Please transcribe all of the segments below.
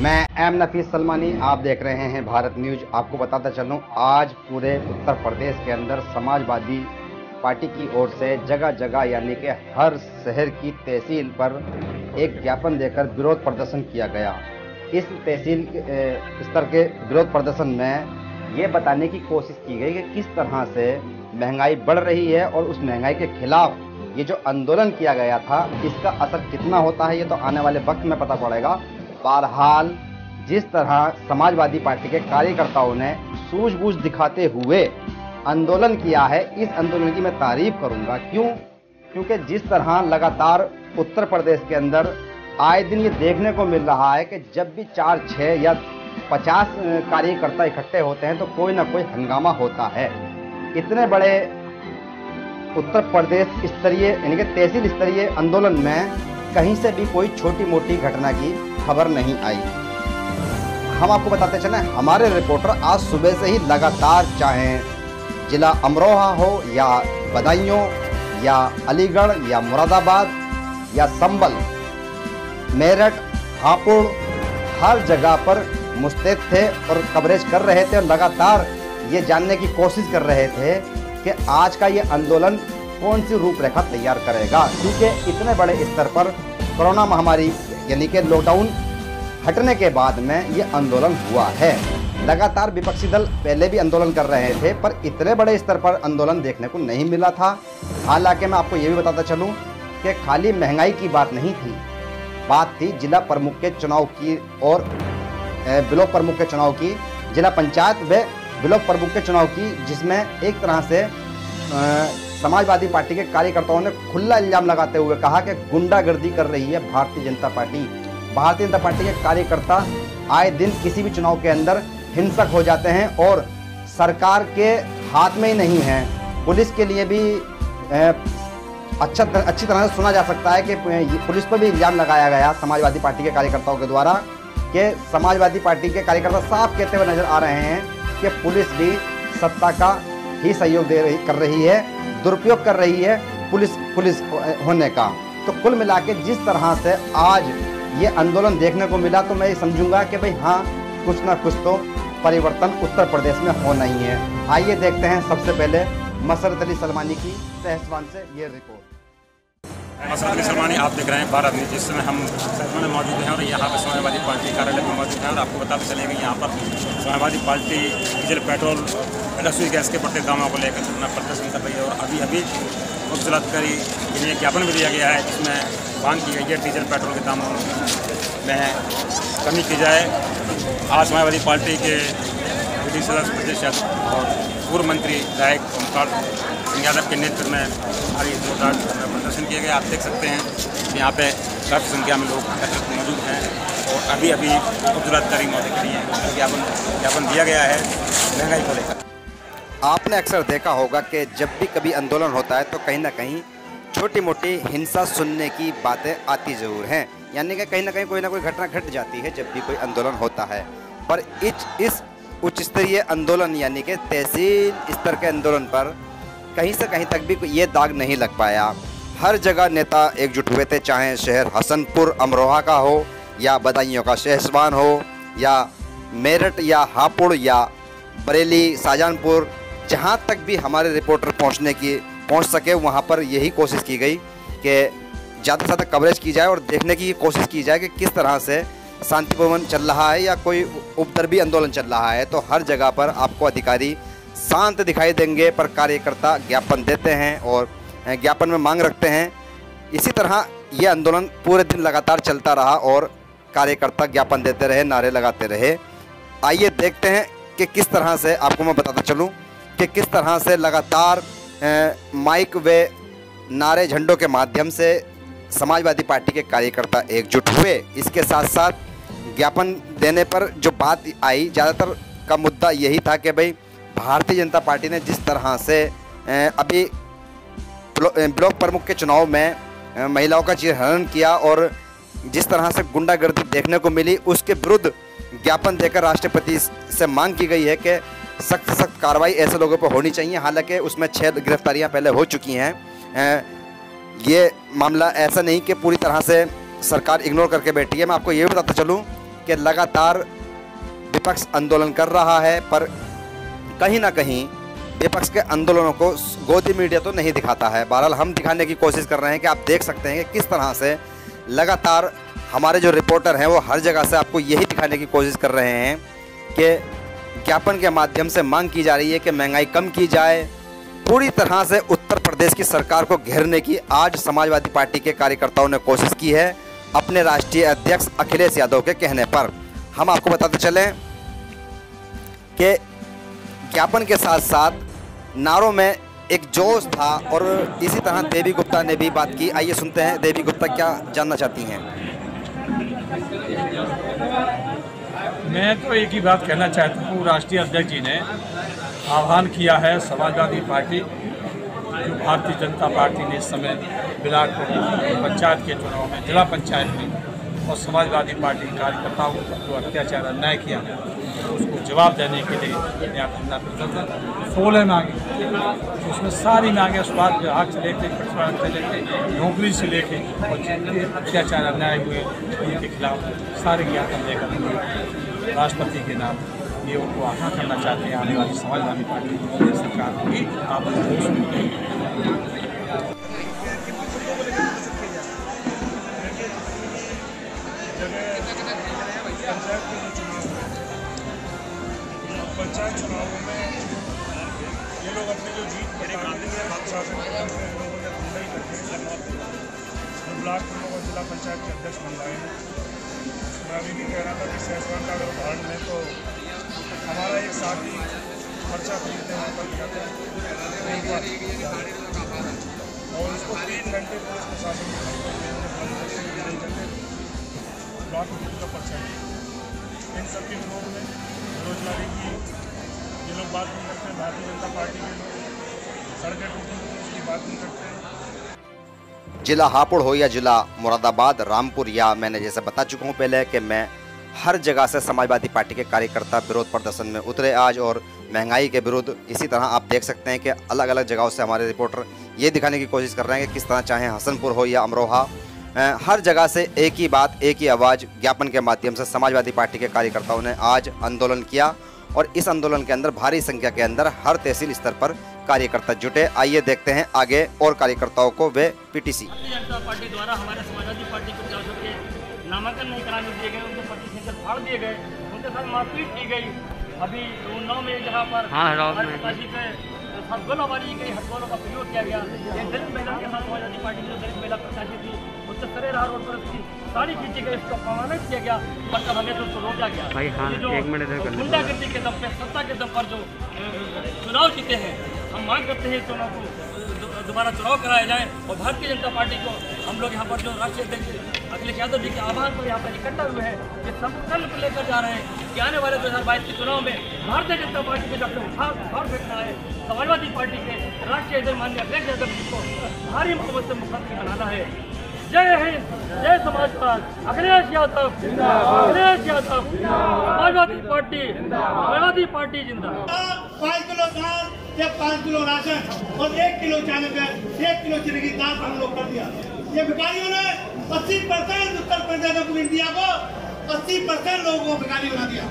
मैं एम नफीस सलमानी, आप देख रहे हैं भारत न्यूज। आपको बताता चलूं, आज पूरे उत्तर प्रदेश के अंदर समाजवादी पार्टी की ओर से जगह जगह यानी कि हर शहर की तहसील पर एक ज्ञापन देकर विरोध प्रदर्शन किया गया। इस तहसील स्तर के विरोध प्रदर्शन में ये बताने की कोशिश की गई कि किस तरह से महंगाई बढ़ रही है और उस महंगाई के खिलाफ ये जो आंदोलन किया गया था इसका असर कितना होता है ये तो आने वाले वक्त में पता पड़ेगा। बहरहाल जिस तरह समाजवादी पार्टी के कार्यकर्ताओं ने सूझबूझ दिखाते हुए आंदोलन किया है, इस आंदोलन की मैं तारीफ करूंगा। क्यों? क्योंकि जिस तरह लगातार उत्तर प्रदेश के अंदर आए दिन ये देखने को मिल रहा है कि जब भी 4, 6 या 50 कार्यकर्ता इकट्ठे होते हैं तो कोई ना कोई हंगामा होता है। इतने बड़े उत्तर प्रदेश स्तरीय यानी कि तहसील स्तरीय आंदोलन में कहीं से भी कोई छोटी मोटी घटना की खबर नहीं आई। हम आपको बताते चलें, हमारे रिपोर्टर आज सुबह से ही लगातार, चाहे जिला अमरोहा हो या बदायूं या अलीगढ़ या मुरादाबाद या संबल, मेरठ, हापुड़, हर जगह पर मुस्तैद थे और कवरेज कर रहे थे और लगातार ये जानने की कोशिश कर रहे थे कि आज का ये आंदोलन कौन सी रूपरेखा तैयार करेगा। क्योंकि इतने बड़े स्तर पर कोरोना महामारी यानी कि लॉकडाउन हटने के बाद में ये आंदोलन हुआ है। लगातार विपक्षी दल पहले भी आंदोलन कर रहे थे पर इतने बड़े स्तर पर आंदोलन देखने को नहीं मिला था। हालांकि मैं आपको ये भी बताता चलूँ कि खाली महंगाई की बात नहीं थी, बात थी जिला प्रमुख के चुनाव की और ब्लॉक प्रमुख के चुनाव की, जिला पंचायत व ब्लॉक प्रमुख के चुनाव की, जिसमें एक तरह से समाजवादी पार्टी के कार्यकर्ताओं ने खुला इल्जाम लगाते हुए कहा कि गुंडागर्दी कर रही है भारतीय जनता पार्टी। भारतीय जनता पार्टी के कार्यकर्ता आए दिन किसी भी चुनाव के अंदर हिंसक हो जाते हैं और सरकार के हाथ में ही नहीं है। पुलिस के लिए भी अच्छी तरह से सुना जा सकता है कि पुलिस पर भी इल्जाम लगाया गया समाजवादी पार्टी के कार्यकर्ताओं के द्वारा कि समाजवादी पार्टी के कार्यकर्ता साफ कहते हुए नजर आ रहे हैं कि पुलिस भी सत्ता का ही सहयोग कर रही है, दुरुपयोग कर रही है पुलिस होने का। तो कुल मिला के जिस तरह से आज ये आंदोलन देखने को मिला तो मैं ये समझूंगा कि भाई हाँ, कुछ ना कुछ तो परिवर्तन उत्तर प्रदेश में होना ही है। आइए देखते हैं सबसे पहले मसरत अली सलमानी की सहसवान से ये रिपोर्ट। मसरत अली सलमानी, आप देख रहे हैं भारत न्यूज। जिस समय हम सहसवान में मौजूद हैं और यहाँ पर समाजवादी पार्टी कार्यालय में मौजूद हैं और आपको बताते चलेंगे यहाँ पर समाजवादी पार्टी डीजल, पेट्रोल, रसोई गैस के बढ़ते दामों को लेकर अपना प्रदर्शन कर रही है और अभी उप जिलाधिकारी के लिए ज्ञापन भी दिया गया है जिसमें मांग की गई है डीजल पेट्रोल के दामों में कमी की जाए। आज समाजवादी पार्टी के विधि सदस्य प्रदेश और पूर्व मंत्री विधायक ओमकार सिंह यादव के नेतृत्व में भारी जोरदार प्रदर्शन किया गया। आप देख सकते हैं कि यहाँ पे काफ़ी संख्या में लोग एकत्रित मौजूद हैं और अभी उप जिलाधिकारी मौजूद नहीं है। ज्ञापन दिया गया है महंगाई को लेकर। आपने अक्सर देखा होगा कि जब भी कभी आंदोलन होता है तो कहीं ना कहीं छोटी मोटी हिंसा सुनने की बातें आती ज़रूर हैं, यानी कि कहीं ना कहीं कोई ना कोई घटना घट जाती है जब भी कोई आंदोलन होता है। पर इस उच्च स्तरीय आंदोलन यानी कि तहसील स्तर के आंदोलन पर कहीं से कहीं तक भी ये दाग नहीं लग पाया। हर जगह नेता एकजुट हुए थे, चाहे शहर हसनपुर अमरोहा का हो या बदायूं का सहसवान हो या मेरठ या हापुड़ या बरेली, शाहजहांपुर, जहाँ तक भी हमारे रिपोर्टर पहुँच सके वहाँ पर यही कोशिश की गई कि ज़्यादा से ज़्यादा कवरेज की जाए और देखने की कोशिश की जाए कि किस तरह से शांतिपूर्ण चल रहा है या कोई उपद्रवी आंदोलन चल रहा है। तो हर जगह पर आपको अधिकारी शांत दिखाई देंगे पर कार्यकर्ता ज्ञापन देते हैं और ज्ञापन में मांग रखते हैं। इसी तरह ये आंदोलन पूरे दिन लगातार चलता रहा और कार्यकर्ता ज्ञापन देते रहे, नारे लगाते रहे। आइए देखते हैं कि किस तरह से, आपको मैं बताता चलूँ कि किस तरह से लगातार माइक व नारे झंडों के माध्यम से समाजवादी पार्टी के कार्यकर्ता एकजुट हुए। इसके साथ साथ ज्ञापन देने पर जो बात आई, ज़्यादातर का मुद्दा यही था कि भाई भारतीय जनता पार्टी ने जिस तरह से अभी ब्लॉक प्रमुख के चुनाव में महिलाओं का चीरहरण किया और जिस तरह से गुंडागर्दी देखने को मिली, उसके विरुद्ध ज्ञापन देकर राष्ट्रपति से मांग की गई है कि सख्त कार्रवाई ऐसे लोगों पर होनी चाहिए। हालांकि उसमें 6 गिरफ्तारियां पहले हो चुकी हैं। ये मामला ऐसा नहीं कि पूरी तरह से सरकार इग्नोर करके बैठी है। मैं आपको ये भी बताता चलूँ कि लगातार विपक्ष आंदोलन कर रहा है, पर कहीं ना कहीं विपक्ष के आंदोलनों को गोदी मीडिया तो नहीं दिखाता है। बहरहाल हम दिखाने की कोशिश कर रहे हैं कि आप देख सकते हैं कि किस तरह से लगातार हमारे जो रिपोर्टर हैं वो हर जगह से आपको यही दिखाने की कोशिश कर रहे हैं कि ज्ञापन के माध्यम से मांग की जा रही है कि महंगाई कम की जाए। पूरी तरह से उत्तर प्रदेश की सरकार को घेरने की आज समाजवादी पार्टी के कार्यकर्ताओं ने कोशिश की है अपने राष्ट्रीय अध्यक्ष अखिलेश यादव के कहने पर। हम आपको बताते चलें कि ज्ञापन के साथ साथ नारों में एक जोश था और इसी तरह देवी गुप्ता ने भी बात की। आइए सुनते हैं देवी गुप्ता क्या जानना चाहती हैं। मैं तो एक ही बात कहना चाहता हूँ, राष्ट्रीय अध्यक्ष जी ने आह्वान किया है समाजवादी पार्टी, जो भारतीय जनता पार्टी ने इस समय बिलासपुर पंचायत के चुनाव में, जिला पंचायत में और समाजवादी पार्टी कार्यकर्ताओं को जो अत्याचार अन्याय किया तो उसको जवाब देने के लिए यहाँ धरना प्रदर्शन 16 मांगे, उसमें सारी मांगे स्वास्थ्य विभाग से लेकर पटवारी से लेकर नौकरी से लेकर और जिनके अत्याचार अन्याय हुए उनके खिलाफ सारे ज्ञापन लेकर राष्ट्रपति के नाम ये उनको आगाह करना चाहते हैं आने वाली समाजवादी पार्टी सरकार की आप पंचायत चुनावों में ये लोग अपनी जो जीत बताने के शासन लोगों ने गुंडाई करके जो ब्लॉक प्रमुख और जिला पंचायत के अध्यक्ष बनवाए हैं। मैं अभी भी कह रहा था कि सहसवान का अगर उदाहरण है तो हमारा एक साथी पर्चा खरीदने वहाँ पर गया था और उसको 3 घंटे पुलिस प्रशासन ब्लॉक प्रमुख का पर्चा किया। इन सबके विरोध में बेरोजगारी की ये लोग बात नहीं करते हैं, भारतीय जनता पार्टी के लोग सड़कें टूटी उसकी बात नहीं करते हैं। जिला हापुड़ हो या जिला मुरादाबाद, रामपुर या मैंने जैसे बता चुका हूँ पहले कि मैं हर जगह से समाजवादी पार्टी के कार्यकर्ता विरोध प्रदर्शन में उतरे आज और महंगाई के विरुद्ध। इसी तरह आप देख सकते हैं कि अलग अलग जगहों से हमारे रिपोर्टर ये दिखाने की कोशिश कर रहे हैं कि किस तरह चाहे हसनपुर हो या अमरोहा, हर जगह से एक ही बात, एक ही आवाज़ ज्ञापन के माध्यम से समाजवादी पार्टी के कार्यकर्ताओं ने आज आंदोलन किया और इस आंदोलन के अंदर भारी संख्या के अंदर हर तहसील स्तर पर कार्यकर्ता जुटे। आइए देखते हैं आगे और कार्यकर्ताओं को वे पीटीसी। भारतीय जनता पार्टी द्वारा हमारे समाजवादी पार्टी को प्रत्याशियों के नामांकन नहीं कराने दिए गए, उनके पति सेंटर फाड़ दिए गए, उनके साथ मारपीट की गई। अभी उन्नाव में जहाँ पर प्रत्याशी के साथ गोलाबारी गई, हथगोलों का प्रयोग किया गया। एक दलित महिला के साथ समाजवादी पार्टी की जो दलित महिला प्रत्याशी थी उससे सरेराह रोड पर उसकी साड़ी खींची गई, उसको अपमानित किया गया, पर तब हमें तो उसको रोका गया। जो गुंडागर्दी के दम पे, सत्ता के दम पर जो चुनाव जीते हैं, हम मांग करते हैं चुनाव को दोबारा चुनाव कराया जाए और भारतीय जनता पार्टी को हम लोग यहाँ पर जो राष्ट्रीय अध्यक्ष अखिलेश यादव जी के आह्वान पर यहाँ पर इकट्ठा हुए हैं, ये संकल्प लेकर जा रहे हैं कि आने वाले 2022 के चुनाव में भारतीय जनता पार्टी के जब उखाड़ फेंकना है, समाजवादी पार्टी के राष्ट्रीय अध्यक्ष माननीय अखिलेश यादव जी को भारी बहुमत से मुख्यमंत्री बनाना है। जय हिंद, जय समाजवाद, अखिलेश यादव, अखिलेश यादव, समाजवादी पार्टी जिंदाबाद। 5 किलो दाल या 5 किलो राशन और 1 किलो चने पे 1 किलो चने की दाल हम लोग कर दिया। ये भिखारियों ने 80% उत्तर प्रदेश और इंडिया को 80% लोगों को भिखारी बना दिया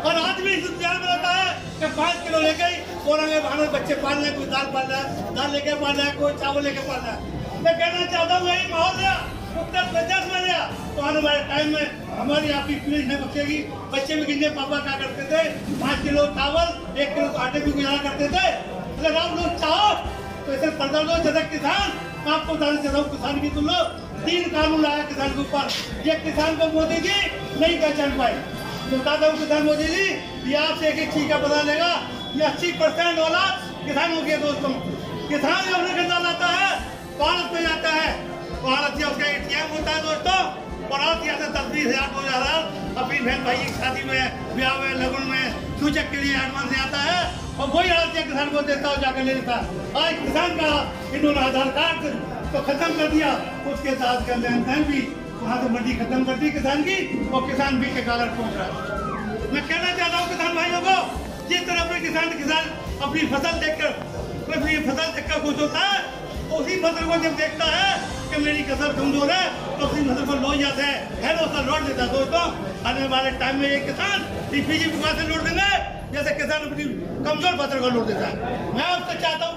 और आज भी इस विचार में रहता है कि 5 किलो लेके और आगे बहाने बच्चे पाल रहे, कोई दाल पाल रहा है, दाल लेके पाल रहा है, कोई चावल लेके पाल रहा है। मैं कहना चाहता हूँ यही माहौल है उत्तर प्रदेश में लिया तो आने वाले टाइम में हमारी आपकी पीढ़ी नहीं बचेगी। बच्चे भी गिनने पापा क्या करते थे, 5 किलो चावल 1 किलो आटे भी गुजारा करते थे। अगर आप लोग चाहो तो इसे पर्दा दो। जैसे किसान, आपको बताना चाहता हूँ किसान की तुम लोग 3 कानून लाया किसान के ऊपर। ये किसान को मोदी जी नहीं पहचान पाए। बताता हूँ किसान मोदी जी बिहार से एक चीज का पता लेगा, ये 80% वाला किसान हो गया। दोस्तों किसान जो अपने खरीदा लाता है भारत में जाता है, भारत से उसका ATM होता है दोस्तों, और आप यहाँ से 10-20 हज़ार 2,000 अपनी बहन भाई की शादी में, ब्याह में, लगन में सूचक के लिए एडवांस से आता है और वही हालत किसान को देता हो जाकर ले लेता। आज किसान का इन्होंने आधार कार्ड तो खत्म कर दिया, उसके साथ का लेन देन भी वहाँ से मंडी खत्म कर दी किसान की और किसान भी के कागज पहुँच रहा है। मैं कहना चाहता हूँ किसान भाइयों को, जिस तरह अपने किसान अपनी फसल देखकर खुश होता है, उसी फसल को जब देखता है कि मेरी फसल कमजोर है तो अपनी फसल को लौट जाता है, उसका लौट देता है। दोस्तों आने वाले टाइम में ये किसान पीजी बुआ से लौट देंगे जैसे किसान अपनी कमजोर फसल को लौट देता है। मैं आपसे चाहता हूँ